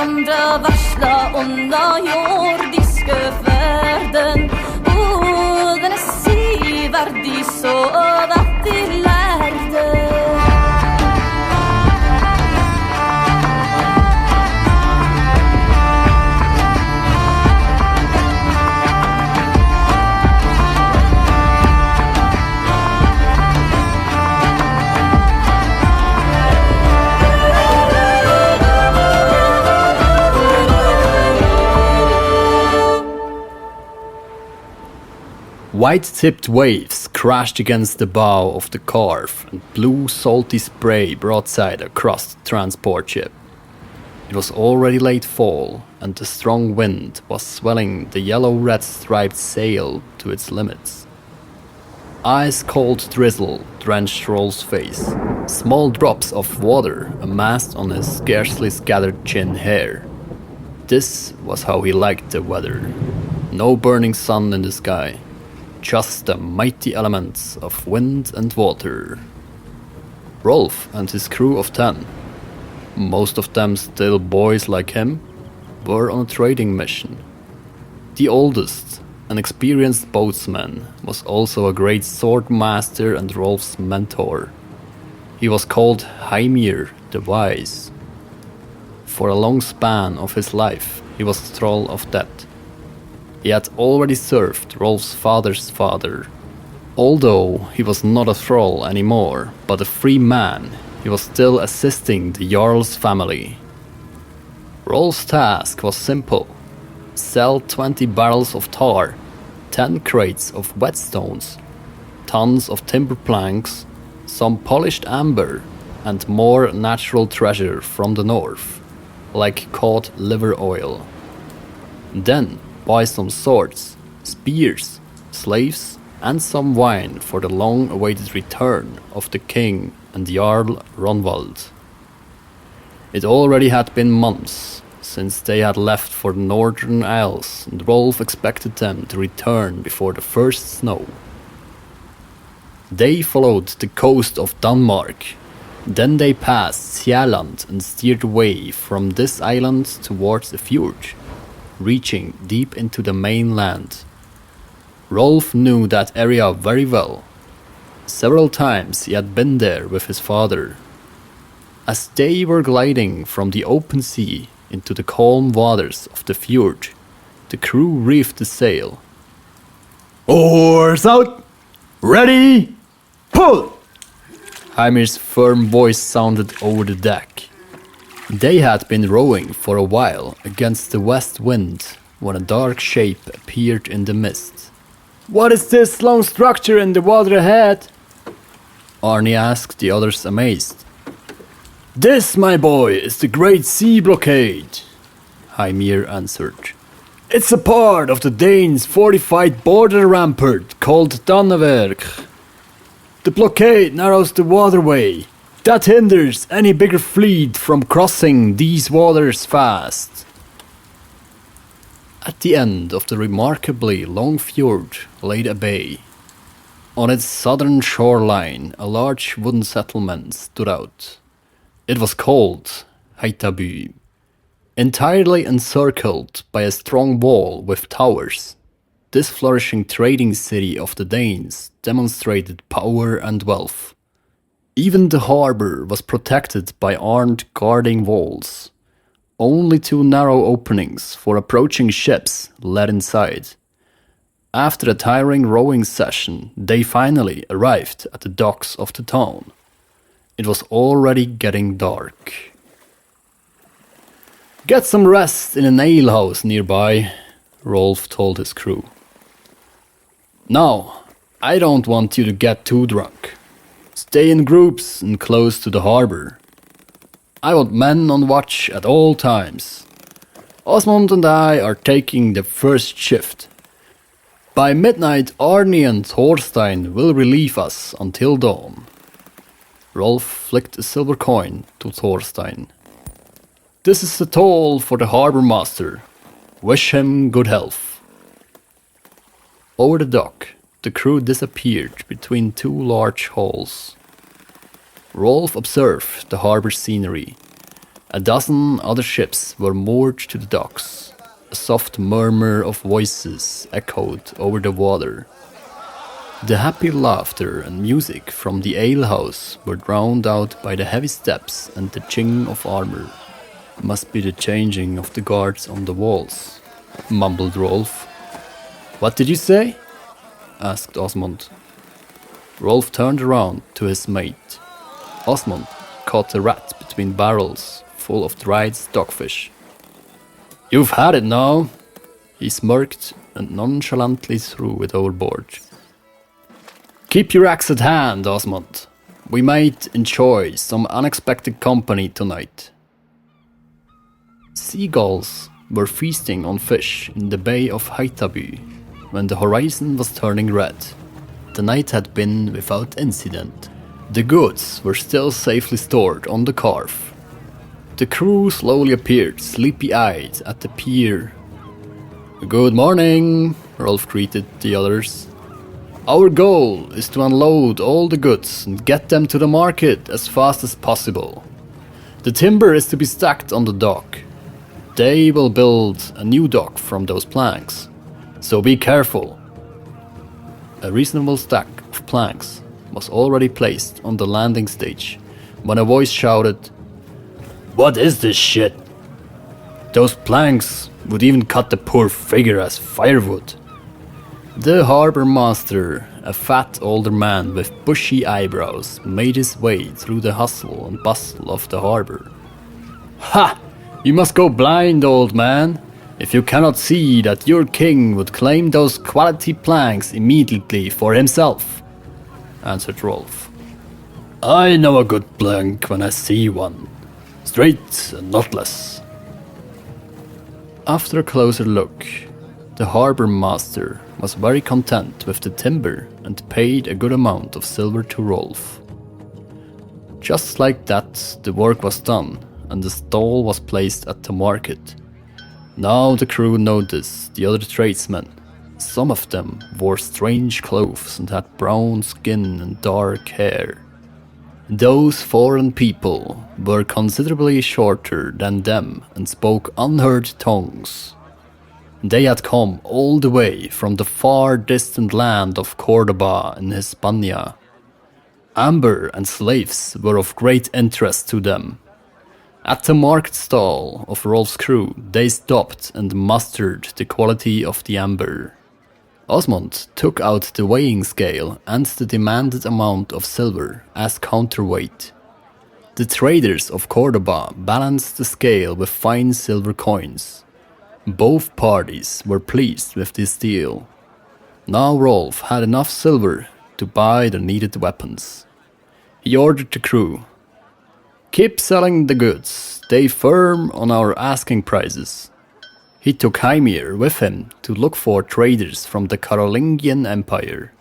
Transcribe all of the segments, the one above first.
andra varsla onda jordiske världen. Den är sevärdig så att de lärde. White-tipped waves crashed against the bow of the Carve and blew salty spray broadside across the transport ship. It was already late fall, and the strong wind was swelling the yellow-red striped sail to its limits. Ice-cold drizzle drenched Rolf's face. Small drops of water amassed on his scarcely scattered chin hair. This was how he liked the weather. No burning sun in the sky. Just the mighty elements of wind and water. Rolf and his crew of 10, most of them still boys like him, were on a trading mission. The oldest, an experienced boatsman, was also a great sword master and Rolf's mentor. He was called Herknungr the Wise. For a long span of his life, he was thrall of death. He had already served Rolf's father's father. Although he was not a thrall anymore, but a free man, he was still assisting the Jarl's family. Rolf's task was simple. Sell 20 barrels of tar, 10 crates of whetstones, tons of timber planks, some polished amber, and more natural treasure from the north, like cod liver oil. Then buy some swords, spears, slaves, and some wine for the long-awaited return of the king and Jarl Rùnahild. It already had been months since they had left for the Northern Isles, and Rolf expected them to return before the first snow. They followed the coast of Denmark. Then they passed Sjælland and steered away from this island towards the fjord, reaching deep into the mainland. Rolf knew that area very well. Several times he had been there with his father. As they were gliding from the open sea into the calm waters of the fjord, the crew reefed the sail. "Oars out! Ready! Pull!" Heimir's firm voice sounded over the deck. They had been rowing for a while against the west wind when a dark shape appeared in the mist. "What is this long structure in the water ahead?" Arni asked the others, amazed. "This, my boy, is the Great Sea Blockade," Heimir answered. "It's a part of the Danes' fortified border rampart called Dannevirk. The blockade narrows the waterway. That hinders any bigger fleet from crossing these waters fast." At the end of the remarkably long fjord lay a bay. On its southern shoreline, a large wooden settlement stood out. It was called Haitabu, entirely encircled by a strong wall with towers. This flourishing trading city of the Danes demonstrated power and wealth. Even the harbor was protected by armed guarding walls. Only 2 narrow openings for approaching ships led inside. After a tiring rowing session, they finally arrived at the docks of the town. It was already getting dark. "Get some rest in an alehouse nearby," Rolf told his crew. "No, I don't want you to get too drunk. Stay in groups and close to the harbor. I want men on watch at all times. Osmond and I are taking the first shift. By midnight, Arni and Thorstein will relieve us until dawn." Rolf flicked a silver coin to Thorstein. "This is the toll for the harbor master. Wish him good health." Over the dock, the crew disappeared between 2 large halls. Rolf observed the harbor scenery. A dozen other ships were moored to the docks. A soft murmur of voices echoed over the water. The happy laughter and music from the alehouse were drowned out by the heavy steps and the ching of armor. Must be the changing of the guards on the walls, mumbled Rolf. What did you say? Asked Osmond. Rolf turned around to his mate. Osmond caught a rat between barrels full of dried stockfish. You've had it now, he smirked and nonchalantly threw it overboard. Keep your axe at hand, Osmond. We might enjoy some unexpected company tonight. Seagulls were feasting on fish in the bay of Haitabu when the horizon was turning red. The night had been without incident. The goods were still safely stored on the Carf. The crew slowly appeared, sleepy-eyed, at the pier. Good morning, Rolf greeted the others. Our goal is to unload all the goods and get them to the market as fast as possible. The timber is to be stacked on the dock. They will build a new dock from those planks, so be careful. A reasonable stack of planks was already placed on the landing stage when a voice shouted, "What is this shit? Those planks would even cut the poor figure as firewood." The harbour master, a fat older man with bushy eyebrows, made his way through the hustle and bustle of the harbour. "Ha! You must go blind, old man, if you cannot see that your king would claim those quality planks immediately for himself," answered Rolf. "I know a good plank when I see one. Straight and knotless." After a closer look, the harbour master was very content with the timber and paid a good amount of silver to Rolf. Just like that, the work was done and the stall was placed at the market. Now the crew noticed the other tradesmen. Some of them wore strange clothes and had brown skin and dark hair. Those foreign people were considerably shorter than them and spoke unheard tongues. They had come all the way from the far distant land of Cordoba in Hispania. Amber and slaves were of great interest to them. At the market stall of Rolf's crew, they stopped and mustered the quality of the amber. Osmond took out the weighing scale and the demanded amount of silver as counterweight. The traders of Cordoba balanced the scale with fine silver coins. Both parties were pleased with this deal. Now Rolf had enough silver to buy the needed weapons. He ordered the crew, "Keep selling the goods, stay firm on our asking prices." He took Heimir with him to look for traders from the Carolingian Empire.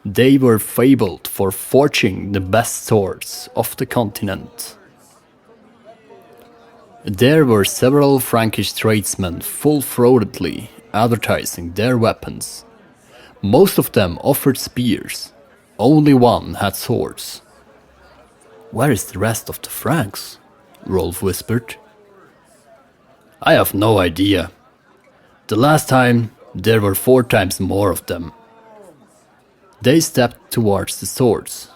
They were fabled for forging the best swords of the continent. There were several Frankish tradesmen full-throatedly advertising their weapons. Most of them offered spears. Only one had swords. "Where is the rest of the Franks?" Rolf whispered. "I have no idea. The last time there were 4 times more of them." They stepped towards the swords.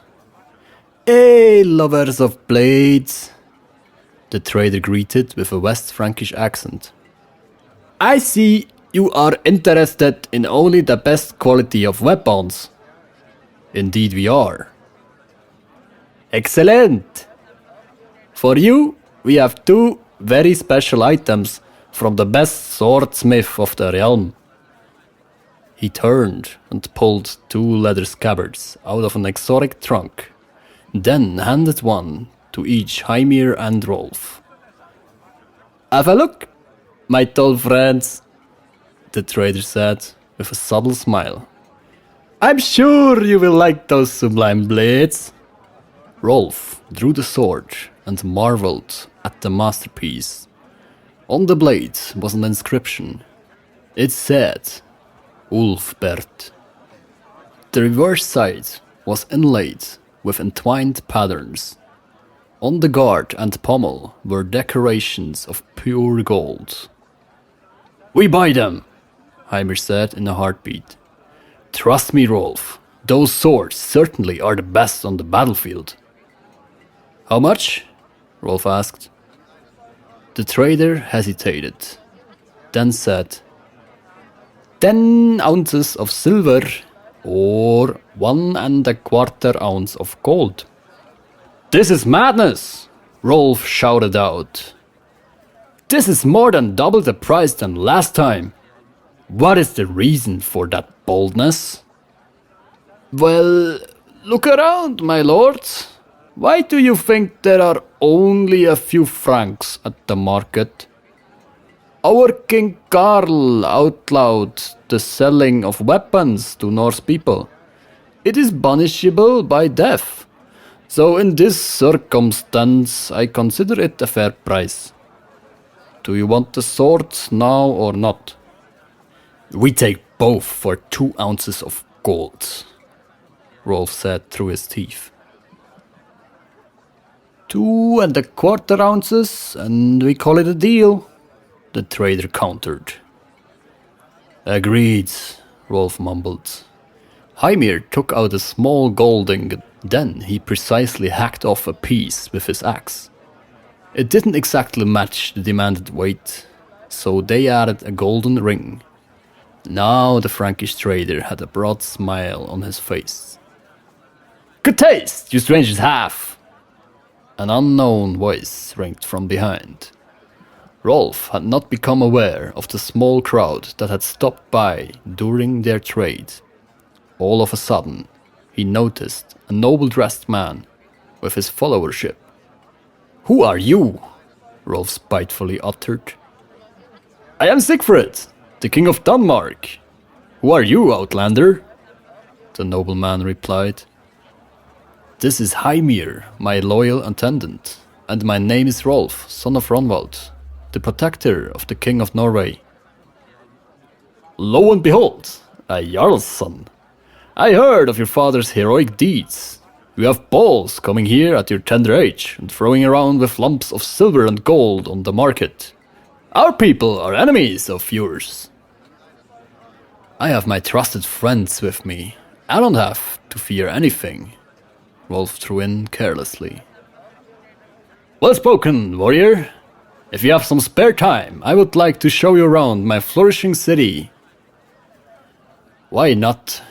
"Hey, lovers of blades," the trader greeted with a West Frankish accent. "I see you are interested in only the best quality of weapons." "Indeed we are." "Excellent! For you, we have 2 very special items from the best swordsmith of the realm." He turned and pulled 2 leather scabbards out of an exotic trunk, then handed one to each Heimir and Rolf. "Have a look, my tall friends," the trader said with a subtle smile. "I'm sure you will like those sublime blades." Rolf drew the sword and marveled at the masterpiece. On the blade was an inscription. It said, "Ulfbert." The reverse side was inlaid with entwined patterns. On the guard and pommel were decorations of pure gold. "We buy them," Heimer said in a heartbeat. "Trust me, Rolf, those swords certainly are the best on the battlefield." "How much?" Rolf asked. The trader hesitated, then said, 10 ounces of silver or 1¼ ounce of gold. "This is madness!" Rolf shouted out. "This is more than double the price than last time. What is the reason for that boldness?" "Well, look around, my lord. Why do you think there are only a few francs at the market? Our King Karl outlawed the selling of weapons to Norse people. It is punishable by death. So in this circumstance, I consider it a fair price. Do you want the swords now or not?" "We take both for 2 ounces of gold," Rolf said through his teeth. 2¼ ounces, and we call it a deal," the trader countered. "Agreed," Rolf mumbled. Heimir took out a small gold ingot. Then he precisely hacked off a piece with his axe. It didn't exactly match the demanded weight, so they added a golden ring. Now the Frankish trader had a broad smile on his face. "Good taste, you strangers have!" An unknown voice rang from behind. Rolf had not become aware of the small crowd that had stopped by during their trade. All of a sudden, he noticed a noble-dressed man with his followership. "Who are you?" Rolf spitefully uttered. "I am Sigfrid, the king of Denmark. Who are you, outlander?" The nobleman replied. "This is Heimir, my loyal attendant, and my name is Rolf, son of Rùnahild, the protector of the king of Norway." "Lo and behold, a jarl's son. I heard of your father's heroic deeds. You have balls coming here at your tender age and throwing around with lumps of silver and gold on the market. Our people are enemies of yours." "I have my trusted friends with me. I don't have to fear anything," Rolf threw in carelessly. "Well spoken, warrior. If you have some spare time, I would like to show you around my flourishing city." "Why not?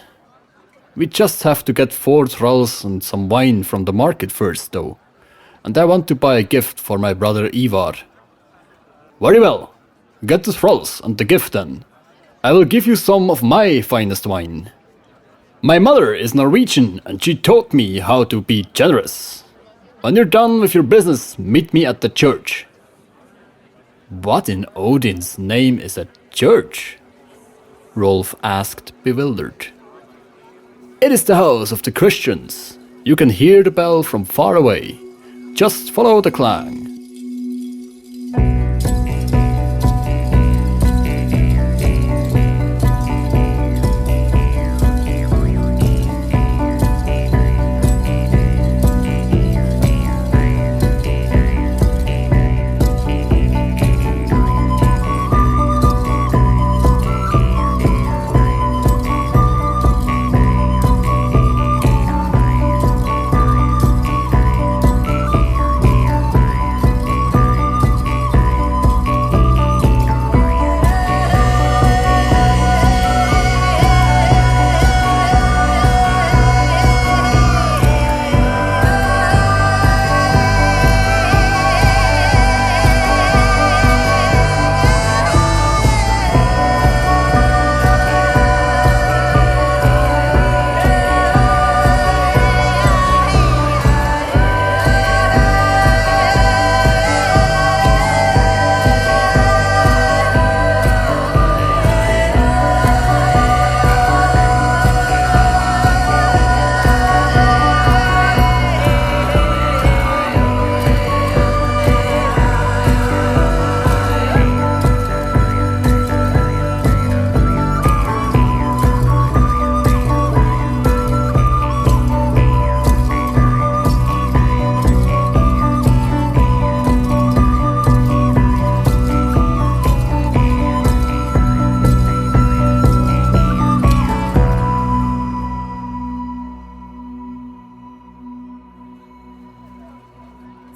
We just have to get 4 thralls and some wine from the market first, though. And I want to buy a gift for my brother Ivar." "Very well. Get the thralls and the gift then. I will give you some of my finest wine. My mother is Norwegian and she taught me how to be generous. When you're done with your business, meet me at the church." "What in Odin's name is a church?" Rolf asked, bewildered. "It is the house of the Christians. You can hear the bell from far away. Just follow the clang."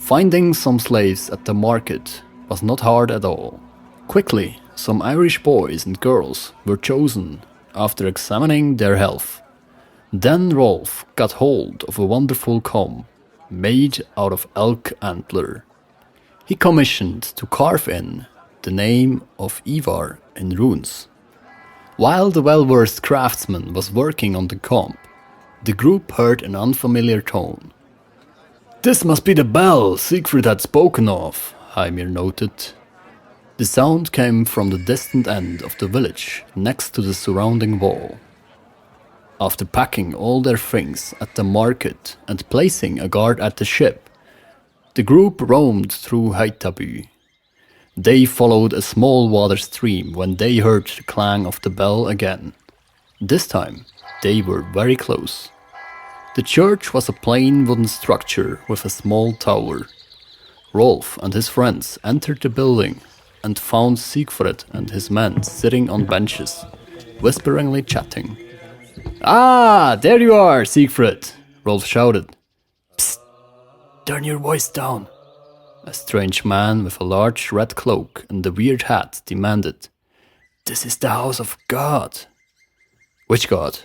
Finding some slaves at the market was not hard at all. Quickly, some Irish boys and girls were chosen after examining their health. Then Rolf got hold of a wonderful comb made out of elk antler. He commissioned to carve in the name of Ivar in runes. While the well-versed craftsman was working on the comb, the group heard an unfamiliar tone. This must be the bell Siegfried had spoken of, Heimir noted. The sound came from the distant end of the village next to the surrounding wall. After packing all their things at the market and placing a guard at the ship, the group roamed through Haithabu. They followed a small water stream when they heard the clang of the bell again. This time, they were very close. The church was a plain wooden structure with a small tower. Rolf and his friends entered the building and found Siegfried and his men sitting on benches, whisperingly chatting. Ah, there you are, Siegfried, Rolf shouted. Psst, turn your voice down. A strange man with a large red cloak and a weird hat demanded. This is the house of God. Which God?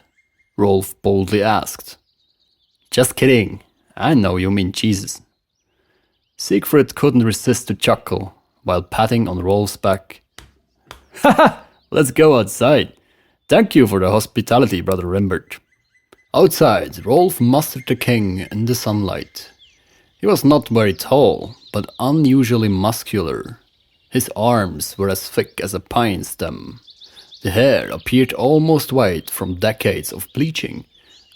Rolf boldly asked. Just kidding, I know you mean Jesus. Siegfried couldn't resist a chuckle while patting on Rolf's back. Haha, let's go outside. Thank you for the hospitality, Brother Rimbert. Outside, Rolf mustered the king in the sunlight. He was not very tall, but unusually muscular. His arms were as thick as a pine stem. The hair appeared almost white from decades of bleaching,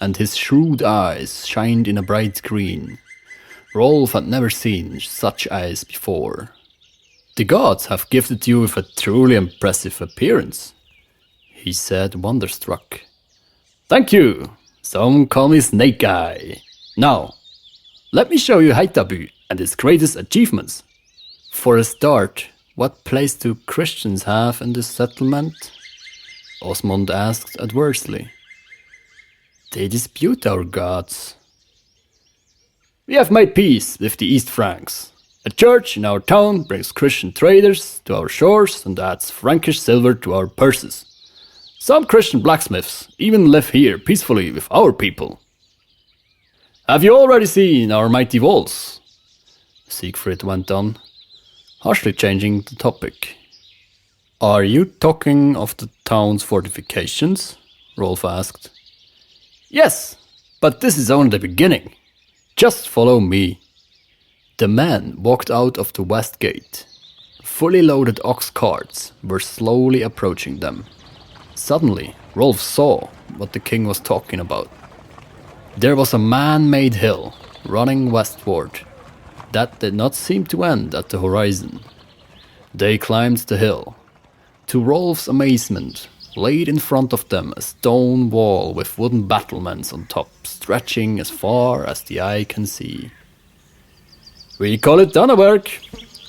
and his shrewd eyes shined in a bright green. Rolf had never seen such eyes before. The gods have gifted you with a truly impressive appearance, he said, wonderstruck. Thank you. Some call me Snake Eye. Now, let me show you Haithabu and its greatest achievements. For a start, what place do Christians have in this settlement? Osmond asked adversely. They dispute our gods. We have made peace with the East Franks. A church in our town brings Christian traders to our shores and adds Frankish silver to our purses. Some Christian blacksmiths even live here peacefully with our people. Have you already seen our mighty walls? Siegfried went on, harshly changing the topic. Are you talking of the town's fortifications? Rolf asked. Yes, but this is only the beginning. Just follow me. The men walked out of the west gate. Fully loaded ox carts were slowly approaching them. Suddenly, Rolf saw what the king was talking about. There was a man-made hill running westward that did not seem to end at the horizon. They climbed the hill. To Rolf's amazement, laid in front of them a stone wall with wooden battlements on top, stretching as far as the eye can see. We call it Donnerberg.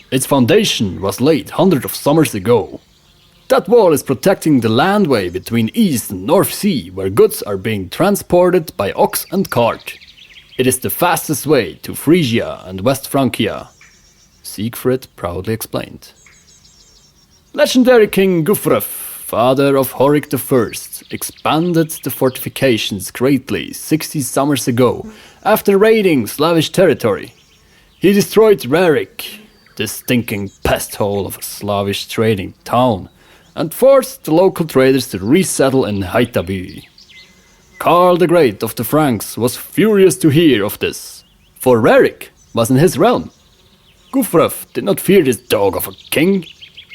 Its foundation was laid hundreds of summers ago. That wall is protecting the landway between East and North Sea, where goods are being transported by ox and cart. It is the fastest way to Frisia and West Francia, Siegfried proudly explained. Legendary King Gufraf, father of Horik I, expanded the fortifications greatly 60 summers ago after raiding Slavish territory. He destroyed Rarik, this stinking pest hole of a Slavish trading town, and forced the local traders to resettle in Haitabu. Karl the Great of the Franks was furious to hear of this, for Rarik was in his realm. Gufraf did not fear this dog of a king.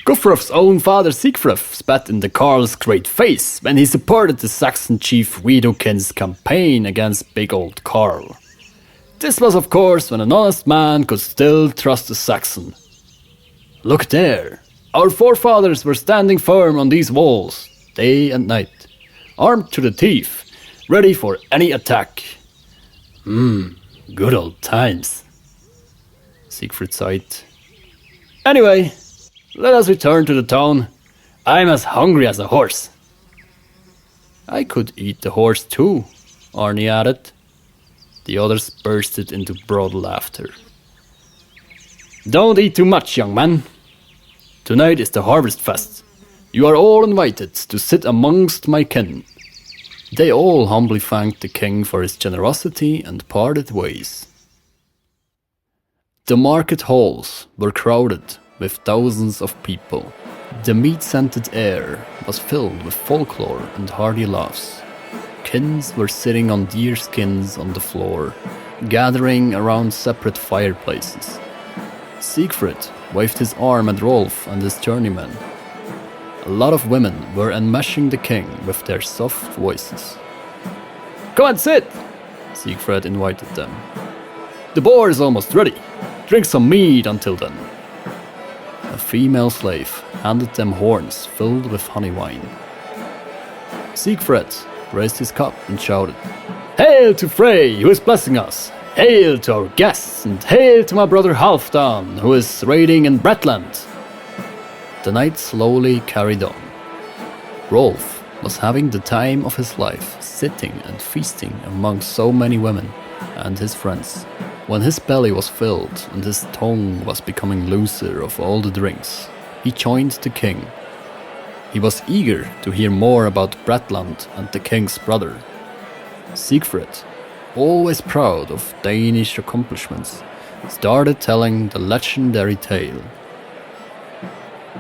Gufraf's own father Siegfried spat in the Karl's great face when he supported the Saxon chief Widokind's campaign against big old Karl. This was of course when an honest man could still trust a Saxon. Look there, our forefathers were standing firm on these walls, day and night, armed to the teeth, ready for any attack. Good old times, Siegfried sighed. Anyway, let us return to the town. I'm as hungry as a horse. I could eat the horse too, Arnie added. The others bursted into broad laughter. Don't eat too much, young man. Tonight is the harvest fest. You are all invited to sit amongst my kin. They all humbly thanked the king for his generosity and parted ways. The market halls were crowded with thousands of people. The meat-scented air was filled with folklore and hearty laughs. Kins were sitting on deer skins on the floor, gathering around separate fireplaces. Siegfried waved his arm at Rolf and his journeymen. A lot of women were enmeshing the king with their soft voices. Come and sit, Siegfried invited them. The boar is almost ready. Drink some mead until then. A female slave handed them horns filled with honey wine. Siegfried raised his cup and shouted, Hail to Frey, who is blessing us! Hail to our guests, and hail to my brother Halfdan, who is raiding in Bretland! The night slowly carried on. Rolf was having the time of his life, sitting and feasting among so many women and his friends. When his belly was filled and his tongue was becoming looser of all the drinks, he joined the king. He was eager to hear more about Bretland and the king's brother. Siegfried, always proud of Danish accomplishments, started telling the legendary tale.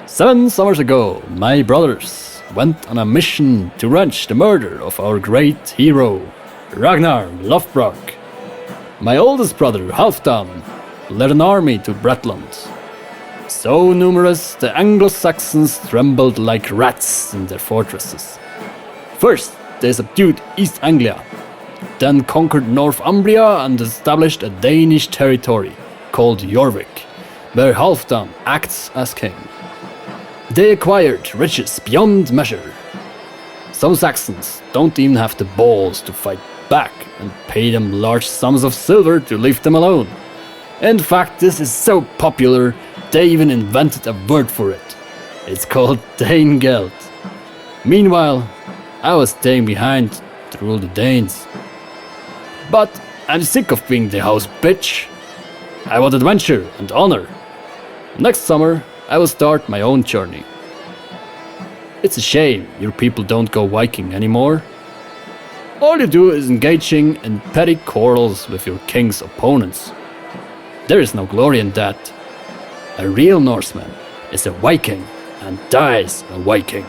7 summers ago, my brothers went on a mission to revenge the murder of our great hero, Ragnar Lothbrok. My oldest brother, Halfdan, led an army to Bretland. So numerous, the Anglo-Saxons trembled like rats in their fortresses. First, they subdued East Anglia, then conquered Northumbria and established a Danish territory called Jorvik, where Halfdan acts as king. They acquired riches beyond measure. Some Saxons don't even have the balls to fight back and pay them large sums of silver to leave them alone. In fact, this is so popular, they even invented a word for it. It's called Danegeld. Meanwhile, I was staying behind to rule the Danes. But I'm sick of being the house bitch. I want adventure and honor. Next summer, I will start my own journey. It's a shame your people don't go Viking anymore. All you do is engaging in petty quarrels with your king's opponents. There is no glory in that. A real Norseman is a Viking and dies a Viking.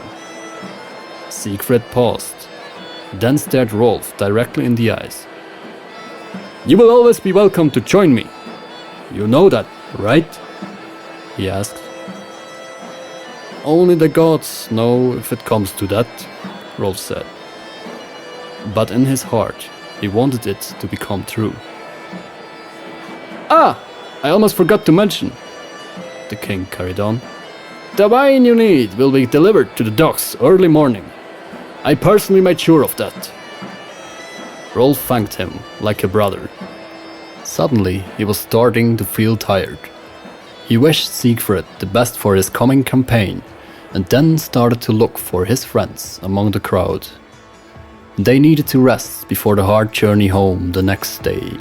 Siegfried paused, then stared Rolf directly in the eyes. You will always be welcome to join me. You know that, right? He asked. Only the gods know if it comes to that, Rolf said. But in his heart, he wanted it to become true. Ah, I almost forgot to mention, the king carried on. The wine you need will be delivered to the docks early morning. I personally made sure of that. Rolf thanked him like a brother. Suddenly, he was starting to feel tired. He wished Siegfried the best for his coming campaign, and then started to look for his friends among the crowd. They needed to rest before the hard journey home the next day.